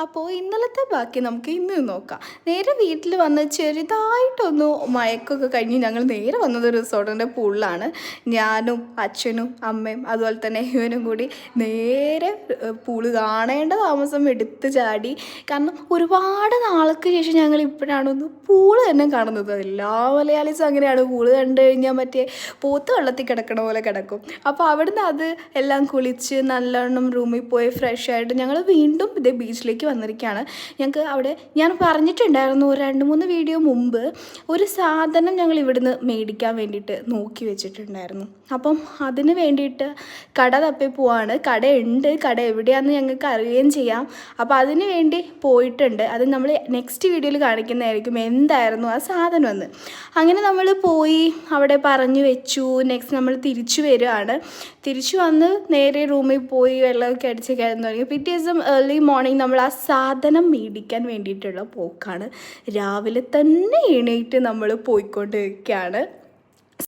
അപ്പോൾ ഇന്നലത്തെ ബാക്കി നമുക്ക് ഇന്ന് നോക്കാം. നേരെ വീട്ടിൽ വന്ന് ചെറുതായിട്ടൊന്ന് മയക്കൊക്കെ കഴിഞ്ഞ് ഞങ്ങൾ നേരെ വന്നത് റിസോർട്ടിൻ്റെ പൂളിലാണ്. ഞാനും അച്ഛനും അമ്മയും അതുപോലെ തന്നെ ഇവനും കൂടി നേരെ പൂള് കാണേണ്ട താമസം എടുത്ത് ചാടി. കാരണം ഒരുപാട് നാൾക്ക് ശേഷം ഞങ്ങൾ ഇപ്പോഴാണ് ഒന്ന് പൂള് തന്നെ കാണുന്നത്. എല്ലാ മലയാളീസും അങ്ങനെയാണ്, പൂള് കണ്ടു കഴിഞ്ഞാൽ മറ്റേ പോത്ത് വെള്ളത്തിൽ കിടക്കണ പോലെ കിടക്കും. അപ്പോൾ അവിടുന്ന് അത് എല്ലാം കുളിച്ച് നല്ലോണം റൂമിൽ പോയി ഫ്രഷ് ആയിട്ട് ഞങ്ങൾ വീണ്ടും ഇതേ ബീച്ചിലേക്ക് വന്നിരിക്കുകയാണ്. ഞങ്ങൾക്ക് അവിടെ ഞാൻ പറഞ്ഞിട്ടുണ്ടായിരുന്നു ഒരു 2-3 വീഡിയോ മുമ്പ് ഒരു സാധനം ഞങ്ങൾ ഇവിടുന്ന് മേടിക്കാൻ വേണ്ടിയിട്ട് നോക്കി വെച്ചിട്ടുണ്ടായിരുന്നു. അപ്പം അതിന് വേണ്ടിയിട്ട് കട തപ്പി പോവാണ്. കടയുണ്ട്, കട എവിടെയാണെന്ന് ഞങ്ങൾക്ക് അറിയുകയും ചെയ്യാം. അപ്പോൾ അതിന് വേണ്ടി പോയിട്ടുണ്ട്. അത് നമ്മൾ നെക്സ്റ്റ് വീഡിയോയിൽ കാണിക്കുന്നതായിരിക്കും എന്തായിരുന്നു ആ സാധനം എന്ന്. അങ്ങനെ നമ്മൾ പോയി അവിടെ പറഞ്ഞു വെച്ചു. നെക്സ്റ്റ് നമ്മൾ തിരിച്ചു വരികയാണ്. തിരിച്ചു വന്ന് നേരെ റൂമിൽ പോയി വെള്ളമൊക്കെ അടിച്ച് കിടന്നു തുടങ്ങി. പിറ്റേ ദിവസം ഏർലി മോർണിംഗ് നമ്മൾ ആ സാധനം മേടിക്കാൻ വേണ്ടിയിട്ടുള്ള പോക്കാണ്. രാവിലെ തന്നെ എണീറ്റ് നമ്മൾ പോയിക്കൊണ്ടിരിക്കുകയാണ്.